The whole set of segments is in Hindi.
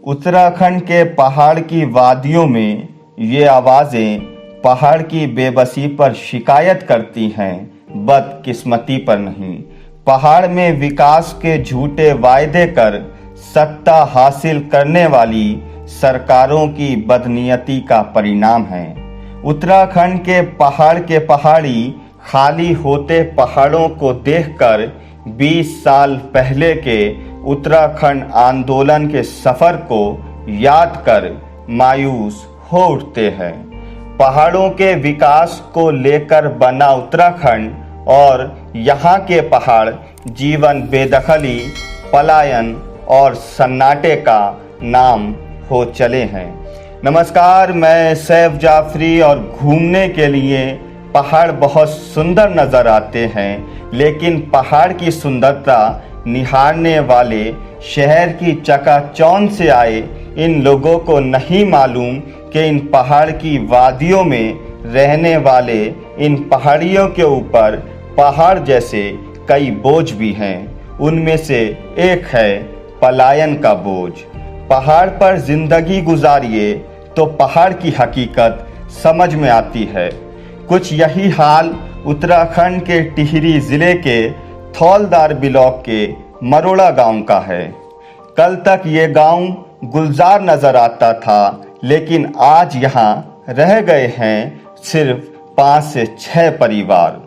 उत्तराखंड के पहाड़ की वादियों में ये आवाज़ें पहाड़ की बेबसी पर शिकायत करती हैं, बदकिस्मती पर नहीं। पहाड़ में विकास के झूठे वायदे कर सत्ता हासिल करने वाली सरकारों की बदनीयती का परिणाम है। उत्तराखंड के पहाड़ी खाली होते पहाड़ों को देखकर 20 साल पहले के उत्तराखंड आंदोलन के सफर को याद कर मायूस हो उठते हैं। पहाड़ों के विकास को लेकर बना उत्तराखंड और यहाँ के पहाड़ जीवन बेदखली, पलायन और सन्नाटे का नाम हो चले हैं। नमस्कार, मैं सैफ जाफरी और घूमने के लिए पहाड़ बहुत सुंदर नज़र आते हैं, लेकिन पहाड़ की सुंदरता निहारने वाले शहर की चकाचौंध से आए इन लोगों को नहीं मालूम कि इन पहाड़ की वादियों में रहने वाले इन पहाड़ियों के ऊपर पहाड़ जैसे कई बोझ भी हैं। उनमें से एक है पलायन का बोझ। पहाड़ पर जिंदगी गुजारिए तो पहाड़ की हकीकत समझ में आती है। कुछ यही हाल उत्तराखंड के टिहरी जिले के थौलदार ब्लॉक के मरोड़ा गांव का है। कल तक ये गांव गुलजार नजर आता था, लेकिन आज यहाँ रह गए हैं सिर्फ 5 से 6 परिवार।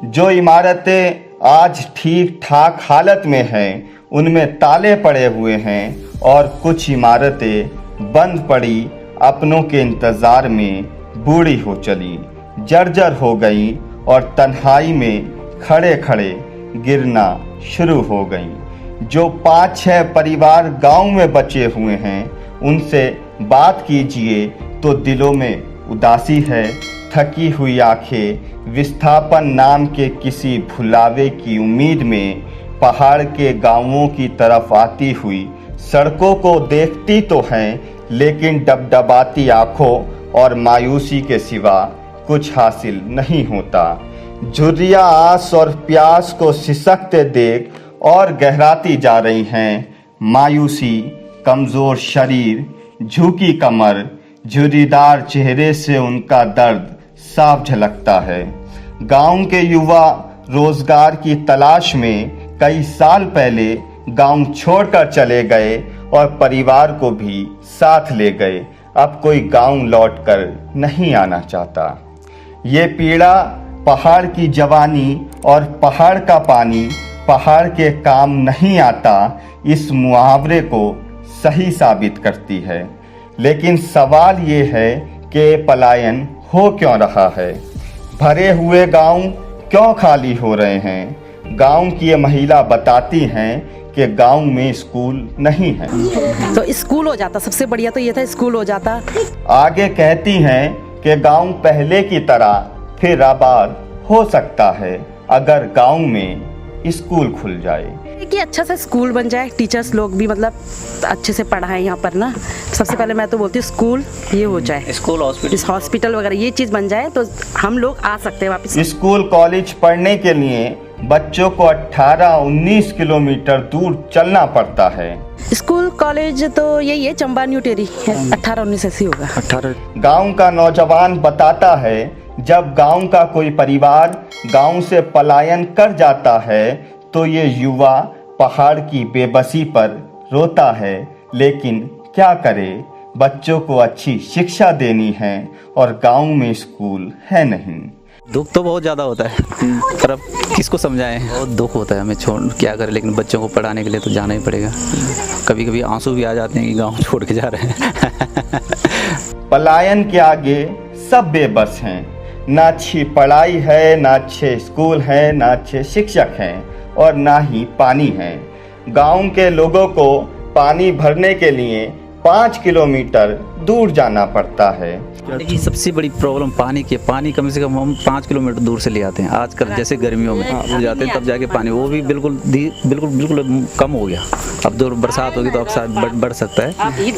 जो इमारतें आज ठीक ठाक हालत में हैं, उनमें ताले पड़े हुए हैं और कुछ इमारतें बंद पड़ी अपनों के इंतज़ार में बूढ़ी हो चली, जर्जर हो गई और तन्हाई में खड़े खड़े गिरना शुरू हो गई। जो 5-6 परिवार गांव में बचे हुए हैं, उनसे बात कीजिए तो दिलों में उदासी है। थकी हुई आंखें विस्थापन नाम के किसी भुलावे की उम्मीद में पहाड़ के गांवों की तरफ आती हुई सड़कों को देखती तो हैं, लेकिन डबडबाती आंखों और मायूसी के सिवा कुछ हासिल नहीं होता। झुर्रियाँ आस और प्यास को सिसकते देख और गहराती जा रही हैं। मायूसी, कमज़ोर शरीर, झुकी कमर, झुर्रीदार चेहरे से उनका दर्द साफ झलकता है। गांव के युवा रोजगार की तलाश में कई साल पहले गांव छोड़कर चले गए और परिवार को भी साथ ले गए। अब कोई गांव लौटकर नहीं आना चाहता। ये पीड़ा पहाड़ की जवानी और पहाड़ का पानी पहाड़ के काम नहीं आता, इस मुहावरे को सही साबित करती है। लेकिन सवाल ये है कि पलायन हो क्यों रहा है? भरे हुए गांव क्यों खाली हो रहे हैं? गांव की ये महिला बताती हैं कि गांव में स्कूल नहीं है। तो स्कूल हो जाता, सबसे बढ़िया तो ये था स्कूल हो जाता। आगे कहती हैं कि गांव पहले की तरह फिर आबाद हो सकता है अगर गांव में स्कूल खुल जाए, कि अच्छा सा स्कूल बन जाए, टीचर्स लोग भी मतलब अच्छे से पढ़ाएं यहाँ पर ना। सबसे पहले मैं तो बोलती हूँ स्कूल ये हो जाए, स्कूल हॉस्पिटल वगैरह ये चीज़ बन जाए तो हम लोग आ सकते हैं वापस। स्कूल कॉलेज पढ़ने के लिए बच्चों को 18-19 किलोमीटर दूर चलना पड़ता है। स्कूल कॉलेज तो यही है, चंबा न्यू टेरी 18-19 ऐसी होगा। 18 गांव का नौजवान बताता है, जब गांव का कोई परिवार गांव से पलायन कर जाता है तो ये युवा पहाड़ की बेबसी पर रोता है। लेकिन क्या करे, बच्चों को अच्छी शिक्षा देनी है और गांव में स्कूल है नहीं। दुख तो बहुत ज़्यादा होता है, पर अब किसको समझाएं। बहुत दुख होता है, हमें छोड़ क्या करें, लेकिन बच्चों को पढ़ाने के लिए तो जाना ही पड़ेगा। कभी कभी आंसू भी आ जाते हैं कि गांव छोड़ के जा रहे हैं। पलायन के आगे सब बेबस हैं। ना अच्छी पढ़ाई है, ना अच्छे स्कूल हैं, ना अच्छे शिक्षक हैं और ना ही पानी है। गांव के लोगों को पानी भरने के लिए 5 किलोमीटर दूर जाना पड़ता है। देखिए सबसे बड़ी प्रॉब्लम पानी की है। पानी कम से कम हम 5 किलोमीटर दूर से ले आते हैं। आजकल जैसे गर्मियों में वो जाते हैं तब जाके पानी, वो भी बिल्कुल बिल्कुल कम हो गया। अब तो बरसात होगी तो अब शायद बढ़ सकता है,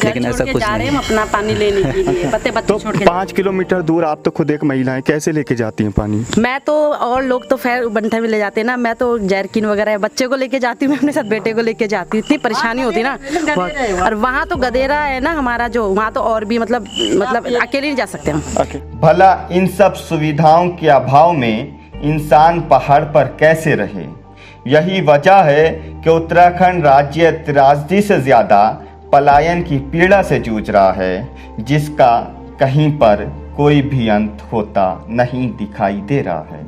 लेकिन ऐसा कुछ नहीं है। अपना पानी लेने के लिए बच्चे तो छोड़ के 5 किलोमीटर दूर आप तो खुद एक महिला हैं, कैसे लेके जाती हैं पानी? मैं तो, और लोग तो खैर बंठे में ले जाते हैं ना, मैं तो जैरकिन वगैरह बच्चे को लेके जाती हूँ, मैं अपने साथ बेटे को लेके जाती हूँ। इतनी परेशानी होती ना बहुत। और वहाँ तो गदेरा है ना हमारा, जो वहाँ तो और भी मतलब अकेले नहीं जा सकते हम। भला इन सब सुविधाओं के अभाव में इंसान पहाड़ पर कैसे रहे? यही वजह है कि उत्तराखंड राज्य त्रासदी से ज़्यादा पलायन की पीड़ा से जूझ रहा है, जिसका कहीं पर कोई भी अंत होता नहीं दिखाई दे रहा है।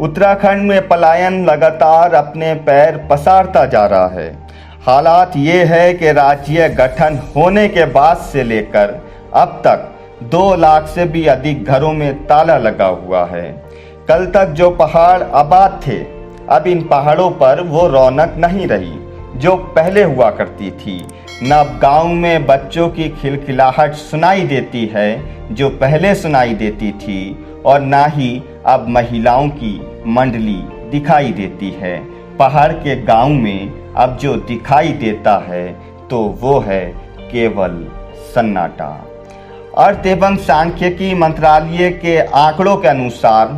उत्तराखंड में पलायन लगातार अपने पैर पसारता जा रहा है। हालात ये है कि राज्य गठन होने के बाद से लेकर अब तक 2 लाख से भी अधिक घरों में ताला लगा हुआ है। कल तक जो पहाड़ आबाद थे, अब इन पहाड़ों पर वो रौनक नहीं रही जो पहले हुआ करती थी। न अब गाँव में बच्चों की खिलखिलाहट सुनाई देती है जो पहले सुनाई देती थी, और ना ही अब महिलाओं की मंडली दिखाई देती है। पहाड़ के गांव में अब जो दिखाई देता है तो वो है केवल सन्नाटा। अर्थ एवं सांख्यिकी मंत्रालय के आंकड़ों के अनुसार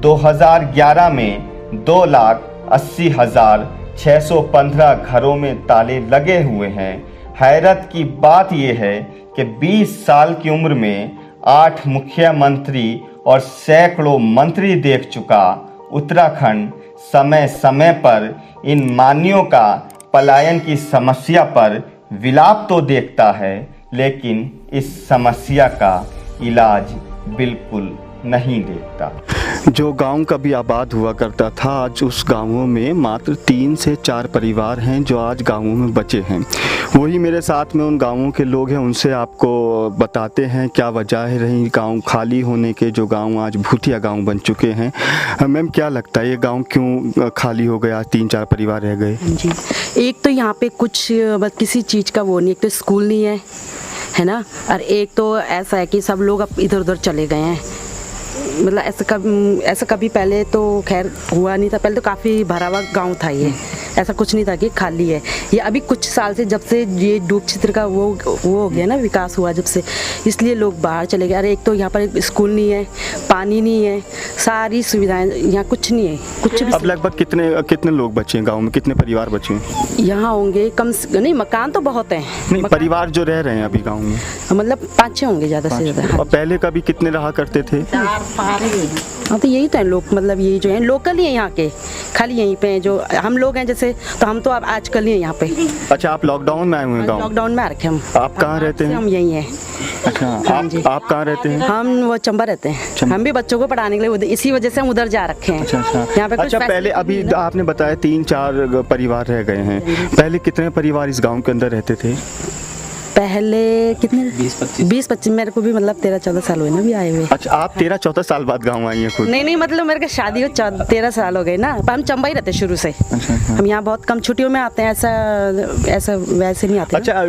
2011 में 2,80,615 घरों में ताले लगे हुए हैं। हैरत की बात यह है कि 20 साल की उम्र में 8 मुख्यमंत्री और सैकड़ों मंत्री देख चुका उत्तराखंड समय समय पर इन मानियों का पलायन की समस्या पर विलाप तो देखता है, लेकिन इस समस्या का इलाज बिल्कुल नहीं देखता। जो गांव कभी आबाद हुआ करता था, आज उस गांवों में मात्र 3 से 4 परिवार हैं जो आज गांवों में बचे हैं। वही मेरे साथ में उन गांवों के लोग हैं, उनसे आपको बताते हैं क्या वजह रही गांव खाली होने के, जो गांव आज भूतिया गांव बन चुके हैं। मैम क्या लगता है ये गांव क्यों खाली हो गया, 3-4 परिवार रह गए? जी, एक तो यहाँ पे कुछ किसी चीज़ का वो नहीं, एक तो स्कूल नहीं है ना, और एक तो ऐसा है कि सब लोग अब इधर उधर चले गए हैं। मतलब ऐसा कभी पहले तो खैर हुआ नहीं था। पहले तो काफ़ी भरा हुआ गाँव था ये, ऐसा कुछ नहीं था कि खाली है। ये अभी कुछ साल से जब से ये डूब क्षेत्र का वो हो गया ना, विकास हुआ जब से, इसलिए लोग बाहर चले गए। अरे एक तो यहाँ पर एक स्कूल नहीं है, पानी नहीं है, सारी सुविधाएं यहाँ कुछ नहीं है, कुछ भी। अब लगभग कितने लोग बचे हैं गाँव में, कितने परिवार बचे हैं? यहाँ होंगे कम नहीं, मकान तो बहुत हैं। नहीं, परिवार जो रह रहे हैं अभी गाँव में मतलब 5-6 होंगे ज़्यादा से ज़्यादा। और पहले कभी कितने रहा करते थे? हाँ तो यही तो है लोग, मतलब यही जो है लोकल ही है यहाँ के, खाली यहीं पे हैं जो हम लोग हैं। जैसे तो हम तो अब आजकल ही हैं यहाँ पे। अच्छा, आप लॉकडाउन में आए हुए हैं गाँव? लॉकडाउन में आ रखे हम। आप कहाँ रहते हैं? हम यहीं हैं। अच्छा, आप कहाँ रहते हैं? हम वो चंबा रहते हैं। हम भी बच्चों को पढ़ाने के लिए इसी वजह से हम उधर जा रखे हैं। अच्छा यहाँ पे। अच्छा, पहले अभी आपने बताया 3-4 परिवार रह गए हैं, पहले कितने परिवार इस गाँव के अंदर रहते थे? पहले कितने 20-25 मेरे को भी मतलब 13-14 साल हुए ना भी आए हुए। अच्छा, आप 13-14 साल बाद गाँव आई हैं खुद? नहीं मतलब मेरे को शादी को 13 साल हो गए ना, पर हम चंबा ही रहते शुरू से। अच्छा। हम यहाँ बहुत कम छुट्टियों में आते हैं, ऐसा वैसे नहीं आते। अच्छा,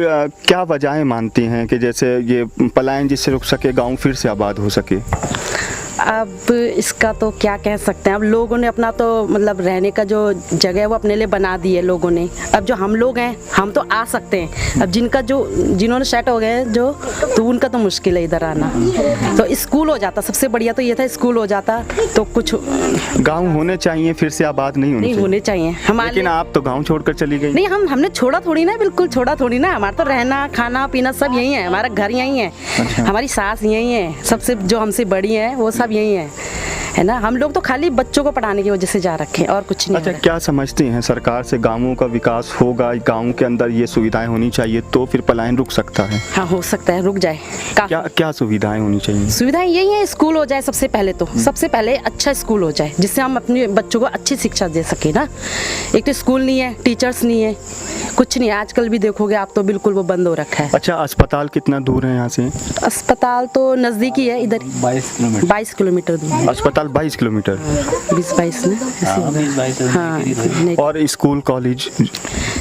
क्या वजहें मानती हैं कि जैसे ये पलायन जिससे रुक सके, गाँव फिर से आबाद हो सके? अब इसका तो क्या कह सकते हैं। अब लोगों ने अपना तो मतलब रहने का जो जगह है वो अपने लिए बना दी है लोगों ने। अब जो हम लोग हैं हम तो आ सकते हैं, अब जिन्होंने सेट हो गए हैं जो, तो उनका तो मुश्किल है इधर आना। तो स्कूल हो जाता, सबसे बढ़िया तो ये था, स्कूल हो जाता तो कुछ गांव होने चाहिए, फिर से आबाद नहीं होने चाहिए हमारे। लेकिन आप तो गाँव छोड़कर चली गई। नहीं, हमने छोड़ा थोड़ी ना, बिल्कुल छोड़ा थोड़ी ना। हमारा तो रहना खाना पीना सब यही है, हमारा घर यही है। अच्छा। हमारी सास यही है, सबसे जो हमसे बड़ी है वो सब यही है ना। हम लोग तो खाली बच्चों को पढ़ाने की वजह से जा रखे हैं और कुछ नहीं। अच्छा, क्या समझते हैं सरकार से गांवों का विकास होगा, गांव के अंदर ये सुविधाएं होनी चाहिए तो फिर पलायन रुक सकता है? हाँ, हो सकता है रुक जाए। क्या सुविधाएं होनी चाहिए? सुविधाएं यही है, स्कूल हो जाए सबसे पहले तो। सबसे पहले अच्छा स्कूल हो जाए जिससे हम अपने बच्चों को अच्छी शिक्षा दे सके ना। एक तो स्कूल नहीं है, टीचर्स नहीं है, कुछ नहीं। आजकल भी देखोगे आप तो बिल्कुल वो बंद हो रखा है। अच्छा, अस्पताल कितना दूर है यहाँ से? अस्पताल तो नजदीकी है, इधर 22 किलोमीटर दूर। अस्पताल 22 किलोमीटर? 20-22 ना। हाँ, और स्कूल कॉलेज?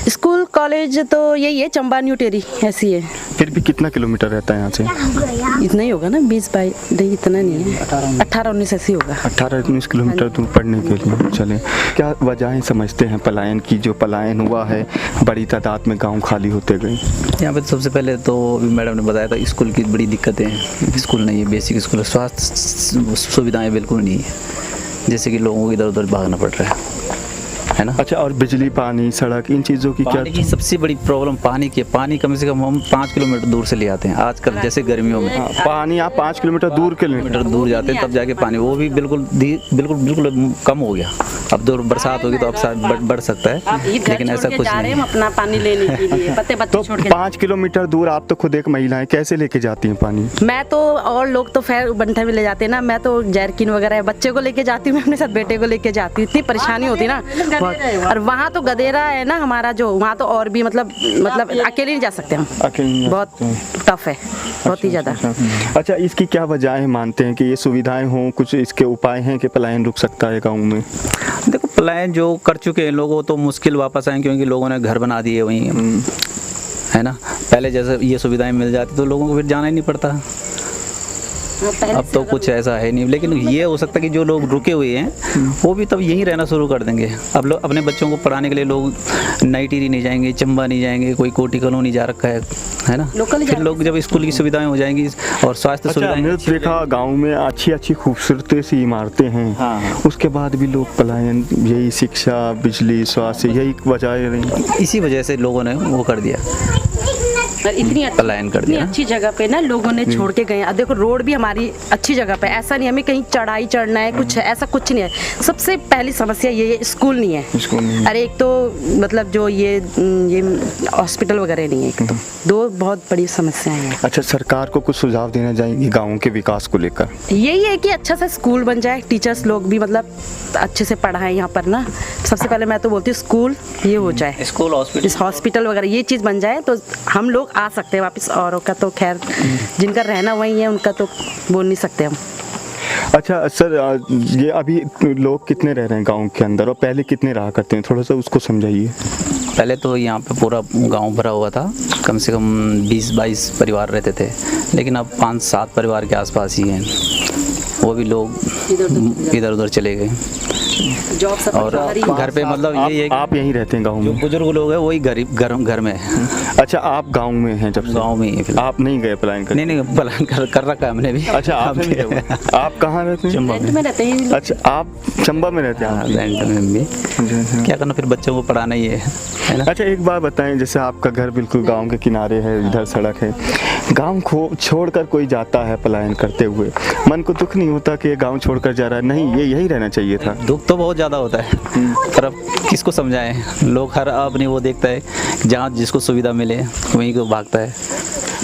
स्कूल कॉलेज तो यही है, चंबा न्यू टेरी ऐसी है। फिर भी कितना किलोमीटर रहता है यहाँ से? इतना ही होगा ना, 20-22 नहीं, इतना नहीं है, 18-19 ऐसी होगा। 18-19 किलोमीटर दूर पढ़ने के लिए। चले, क्या वजहें समझते हैं पलायन की? जो पलायन हुआ है, बड़ी तादाद में गांव खाली होते गए। यहाँ पे सबसे पहले तो अभी मैडम ने बताया था, स्कूल की बड़ी दिक्कतें हैं। स्कूल नहीं है, बेसिक स्कूल, स्वास्थ्य सुविधाएं बिल्कुल नहीं है, जैसे कि लोगों को इधर उधर भागना पड़ रहा है ना। अच्छा, और बिजली, पानी, सड़क, इन चीज़ों की क्या? पानी की सबसे बड़ी प्रॉब्लम पानी की। पानी कम से कम हम 5 किलोमीटर दूर से ले आते हैं आजकल, जैसे गर्मियों में। पानी आप 5 किलोमीटर दूर किलोमीटर दूर जाते हैं तब जाके पानी, वो भी बिल्कुल बिल्कुल कम हो गया। अब तो बरसात होगी तो अब शायद बढ़ सकता है, लेकिन ऐसा कुछ नहीं। हम अपना पानी लेने के लिए बच्चे तो छोड़ के 5 किलोमीटर दूर आप तो खुद एक महिला है, कैसे लेके जाती हैं पानी? मैं तो, और लोग तो खैर बंठा में ले जाते हैं ना, मैं तो जैरकिन वगैरह बच्चे को लेके जाती हूँ, मैं अपने साथ बेटे को लेके जाती हूँ। इतनी परेशानी होती है ना बहुत। और वहाँ तो गदेरा है ना हमारा, जो वहाँ तो और भी मतलब अकेले नहीं जा सकते हम, अकेले बहुत टफ है, बहुत ही ज़्यादा। अच्छा, इसकी क्या वजह मानते हैं कि ये सुविधाएं हों, कुछ इसके उपाय हैं कि पलायन रुक सकता है गाँव में? देखो, पलायन जो कर चुके हैं लोगों तो मुश्किल वापस आए, क्योंकि लोगों ने घर बना दिए वहीं, है ना। पहले जैसे ये सुविधाएं मिल जाती तो लोगों को फिर जाना ही नहीं पड़ता। अब तो कुछ ऐसा है नहीं, लेकिन ये हो सकता है कि जो लोग रुके हुए हैं वो भी तब यहीं रहना शुरू कर देंगे। अब लोग अपने बच्चों को पढ़ाने के लिए लोग नई टिहरी नहीं जाएंगे, चंबा नहीं जाएंगे, कोई कोटी कॉलोनी जा रखा है ना। फिर लोग जब स्कूल की सुविधाएं हो जाएंगी और स्वास्थ्य सुविधाएं। मैंने देखा गाँव में अच्छी खूबसूरत सी इमारतें हैं, उसके बाद भी लोग पलायन, यही शिक्षा, बिजली, स्वास्थ्य, यही वजह रही। इसी वजह से लोगों ने वो कर दिया, इतनी पलायन कर दिया। अच्छी जगह पे ना लोगों ने छोड़ के गए। अब देखो, रोड भी हमारी अच्छी जगह पे, ऐसा नहीं हमें कहीं चढ़ाई चढ़ना है, कुछ है ऐसा कुछ नहीं है। सबसे पहली समस्या ये है, स्कूल नहीं है। अरे एक तो मतलब जो ये हॉस्पिटल वगैरह नहीं है, एक तो दो बहुत बड़ी समस्याएं हैं। अच्छा, सरकार को कुछ सुझाव देना चाहिए गाँव के विकास को लेकर? यही है कि अच्छा सा स्कूल बन जाए, टीचर्स लोग भी मतलब अच्छे से पढ़ाएं यहाँ पर ना। सबसे पहले मैं तो बोलती हूँ स्कूल ये हो जाए, स्कूल, हॉस्पिटल वगैरह ये चीज़ बन जाए तो हम लोग आ सकते हैं वापस। औरों का तो खैर जिनका रहना वही है, उनका तो बोल नहीं सकते हम। अच्छा सर, ये अभी लोग कितने रह रहे हैं गांव के अंदर और पहले कितने रहा करते हैं, थोड़ा सा उसको समझाइए। पहले तो यहाँ पे पूरा गांव भरा हुआ था, कम से कम 20-22 परिवार रहते थे, लेकिन अब 5-7 परिवार के आसपास ही हैं। वो भी लोग इधर उधर चले गए। और घर पे मतलब ये आप यहीं रहते हैं गांव में? जो बुजुर्ग लोग हैं वही घर में है। अच्छा, आप गांव में हैं? जब गांव में ही आप नहीं गए पलायन करने? नहीं, पलायन कर रखा है हमने भी। अच्छा, आप कहाँ रहते हैं? चंबा में रहते हैं। अच्छा, आप चंबा में रहते हैं? रेंट में भी क्या करना, फिर बच्चों को पढ़ाना ही है ना। अच्छा, एक बात बताएं, जैसे आपका घर बिल्कुल गांव के किनारे है, इधर सड़क है, गांव को छोड़कर कोई जाता है पलायन करते हुए, मन को दुख नहीं होता कि ये गांव छोड़कर जा रहा है? नहीं, ये यही रहना चाहिए था। दुख तो बहुत ज़्यादा होता है, पर अब किसको समझाएं। लोग हर अपनी वो देखता है, जहाँ जिसको सुविधा मिले वहीं को भागता है।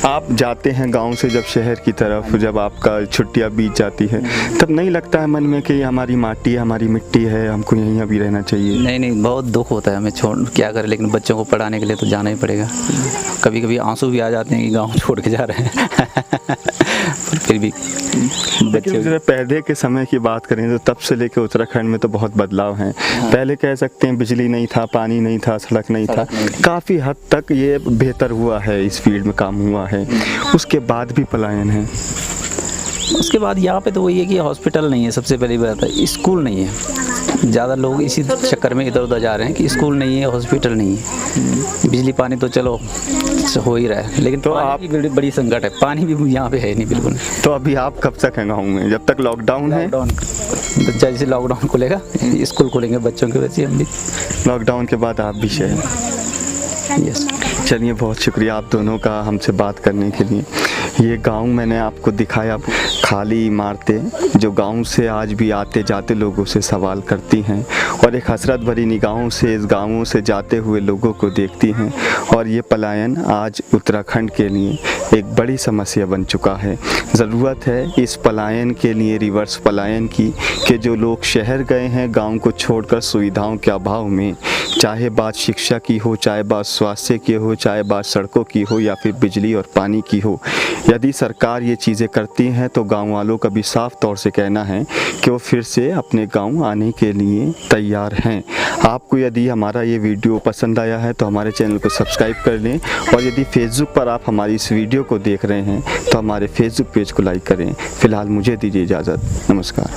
आप जाते हैं गांव से जब शहर की तरफ, जब आपका छुट्टियां बीत जाती है, तब नहीं लगता है मन में कि हमारी माटी है, हमारी मिट्टी है, हमको यहीं अभी रहना चाहिए? नहीं, बहुत दुख होता है, हमें छोड़ क्या करें, लेकिन बच्चों को पढ़ाने के लिए तो जाना ही पड़ेगा। कभी कभी आंसू भी आ जाते हैं कि गांव छोड़ के जा रहे हैं पर फिर भी बच्चे। पहले के समय की बात करें तो तब से लेकर उत्तराखंड में तो बहुत बदलाव हैं। पहले कह सकते हैं बिजली नहीं था, पानी नहीं था, सड़क नहीं था, काफ़ी हद तक ये बेहतर हुआ है, इस फील्ड में काम हुआ है। उसके बाद भी पलायन है। उसके बाद यहाँ पे तो वही है कि हॉस्पिटल नहीं है, सबसे पहली बात है, स्कूल नहीं है। ज़्यादा लोग इसी चक्कर में इधर उधर जा रहे हैं कि स्कूल नहीं है, हॉस्पिटल नहीं है। बिजली पानी तो चलो हो ही रहा है, लेकिन तो पानी की बड़ी संकट है, पानी भी यहाँ पे है नहीं बिल्कुल। तो अभी आप कब तक हैं गाँव में? जब तक लॉकडाउन है? जैसे लॉकडाउन खुलेगा स्कूल खोलेंगे बच्चों के, वैसे हम भी लॉकडाउन के बाद आप भी शहर। यस, चलिए, बहुत शुक्रिया आप दोनों का हमसे बात करने के लिए। ये गांव मैंने आपको दिखाया, खाली इमारतें जो गांव से आज भी आते जाते लोगों से सवाल करती हैं और एक हसरत भरी निगाहों से इस गांवों से जाते हुए लोगों को देखती हैं। और ये पलायन आज उत्तराखंड के लिए एक बड़ी समस्या बन चुका है। ज़रूरत है इस पलायन के लिए, रिवर्स पलायन की, कि जो लोग शहर गए हैं गांव को छोड़कर सुविधाओं के अभाव में, चाहे बात शिक्षा की हो, चाहे बात स्वास्थ्य की हो, चाहे बात सड़कों की हो या फिर बिजली और पानी की हो, यदि सरकार ये चीज़ें करती हैं तो गांव वालों का भी साफ तौर से कहना है कि वो फिर से अपने गांव आने के लिए तैयार हैं। आपको यदि हमारा ये वीडियो पसंद आया है तो हमारे चैनल को सब्सक्राइब कर लें, और यदि फेसबुक पर आप हमारी इस वीडियो को देख रहे हैं तो हमारे फेसबुक पेज को लाइक करें। फ़िलहाल मुझे दीजिए इजाज़त। नमस्कार।